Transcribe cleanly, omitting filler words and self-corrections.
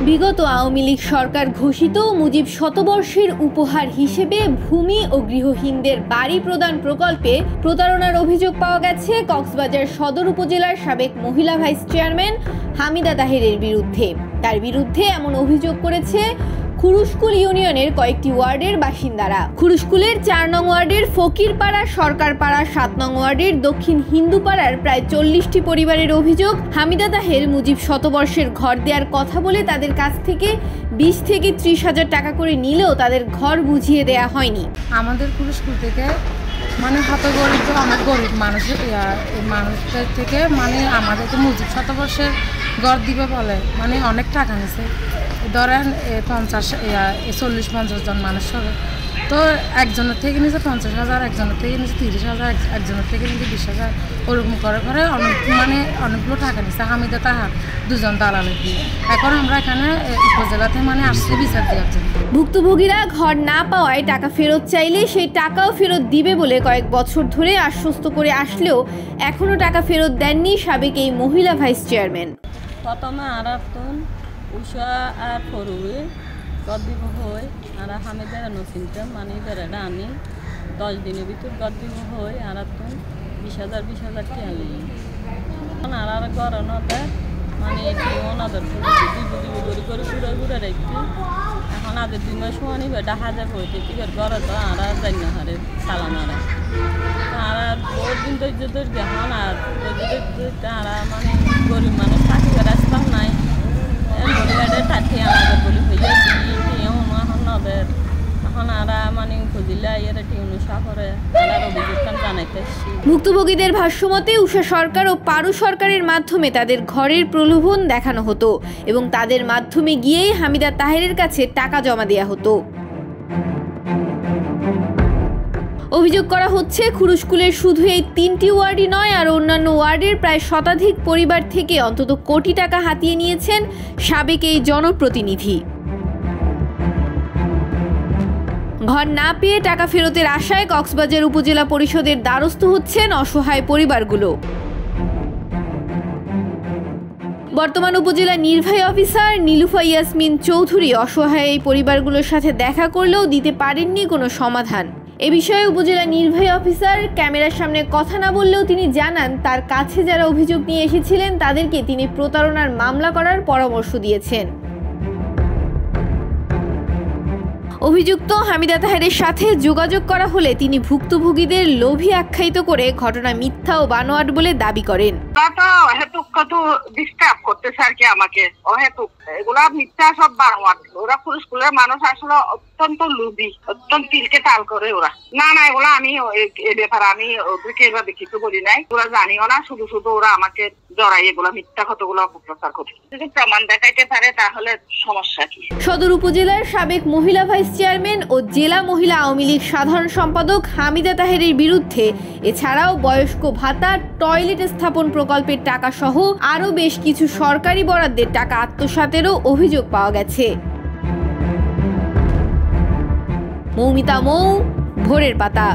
বিগত আওয়ামী লীগ সরকার ঘোষিত মুজিব শতবর্ষের উপহার হিসেবে ভূমি ও গৃহহীনদের বাড়ি প্রদান প্রকল্পে প্রতারণার অভিযোগ পাওয়া গেছে কক্সবাজার সদর উপজেলার সাবেক মহিলা ভাইস চেয়ারম্যান হামিদা তাহেরের বিরুদ্ধে। তার বিরুদ্ধে এমন অভিযোগ করেছে খুরুশকুল ইউনিয়নের কয়েকটি ওয়ার্ডের বাসিন্দারা। খুরুশকুলের ৪ নং ওয়ার্ডের ফকিরপাড়া, সরকারপাড়া, ৭ নং ওয়ার্ডের দক্ষিণ হিন্দুপাড়ার প্রায় ৪০টি পরিবারের অভিযোগ, হামিদা তাহের মুজিব শতবর্ষের ঘর দেওয়ার কথা বলে তাদের কাছ থেকে ২০ থেকে ৩০ হাজার টাকা করে নিলেও তাদের ঘর বুঝিয়ে দেয়া হয়নি। আমাদের খুরুশকুল থেকে হতগরিব অনেক গরিব মানুষদের থেকে আমাদেরকে মুজিব শতবর্ষের ঘর দিবে বলে অনেক টাকা নিছে। ধরেন 40-50 জন মানুষ হবে, তো একজনের থেকে নিচে 50,000, একজনের থেকে নিচে 30,000, একজনের থেকে নিচে 20,000, ওরকম করে অনেকগুলো টাকা নিচ্ছে হামিদা তাহার দুজন দালালের দিয়ে। এখন আমরা এখানে উপজেলাতে আসছি বিচার দেওয়ার জন্য। ভুক্তভোগীরা ঘর না পাওয়ায় টাকা ফেরত চাইলে সেই টাকাও ফেরত দিবে বলে কয়েক বছর ধরে আশ্বস্ত করে আসলেও এখনো টাকা ফেরত দেননি সাবেক এই মহিলা ভাইস চেয়ারম্যান। প্রথমে উষা আর ফরুয়ে গদ্দিব হয়ে আর হামিদার নচিনতাম বেড়াটা আনি 10 দিনের ভিতর গদ্দিব হয়ে আর 20,000 টাকা নিই আর গরনতে ওনাদের বুঝি করে ঘুরে রেখে এখন আদের 2 মাস শোয়ানি বেটা হাজার হইতে টিকের ঘরে তো আর যাই না হারে সালানারা আর বহুত দিন ধৈর্য হন আর তারা গরিব মানুষ থাকি রাস্তা নাই ভুক্তভোগীদের ভাষ্যমতে উষা সরকার ও পারু সরকারের মাধ্যমে তাদের ঘরের প্রলোভন দেখানো হতো এবং তাদের মাধ্যমে গিয়েই হামিদা তাহেরের কাছে টাকা জমা দেওয়া হতো। অভিযোগ করা হচ্ছে খুরুশকুলের শুধু এই 3টি ওয়ার্ডই নয়, আর অন্যান্য ওয়ার্ডের প্রায় শতাধিক পরিবার থেকে অন্তত কোটি টাকা হাতিয়ে নিয়েছেন সাবেক এই জনপ্রতিনিধি। ঘর না পেয়ে টাকা ফেরতের আশায় কক্সবাজার উপজেলা পরিষদের দ্বারস্থ হচ্ছেন অসহায় পরিবারগুলো। বর্তমান উপজেলা নির্বাহী অফিসার নীলুফা ইয়াসমিন চৌধুরী অসহায় এই পরিবারগুলোর সাথে দেখা করলেও দিতে পারেননি কোনো সমাধান। এ বিষয়ে উপজেলা নির্বাহী অফিসার ক্যামেরার সামনে কথা না বললেও তিনি জানান তার কাছে যারা অভিযোগ নিয়ে এসেছিলেন তাদেরকে তিনি প্রতারণার মামলা করার পরামর্শ দিয়েছেন। অভিযুক্ত হামিদা তাহেরের সাথে যোগাযোগ করা হলে তিনি ভুক্তভোগীদের লোভী আখ্যায়িত করে ঘটনা মিথ্যা ও বানোয়াট বলে দাবি করেন। আমাকে এগুলা মিথ্যা, সব বানোয়াট। ওরা স্কুলের মানুষ আসলে অত্যন্ত লোভী, অত্যন্ত তিলকে তাল করে ওরা। না এগুলা আমি এ ব্যাপারে আমি ওদেরকে এভাবে কিছু বলি নাই, ওরা জানিও না। শুধু ওরা আমাকে জড়াই এগুলা মিথ্যা কতগুলো অপপ্রচার করে। যদি প্রমাণ দেখাইতে পারে তাহলে সমস্যা কি? সদর উপজেলার সাবেক মহিলা ভাইস চেয়ারম্যান ও জেলা মহিলা আওয়ামী লীগ সাধারণ সম্পাদক হামিদা তাহেরের বিরুদ্ধে এছাড়াও বয়স্ক ভাতা, টয়লেট স্থাপন প্রকল্পের টাকা সহ আরও বেশ কিছু সরকারি বরাদ্দের টাকা আত্মসাতেরও অভিযোগ পাওয়া গেছে। মৌমিতা মৌ, ভোরের পাতা।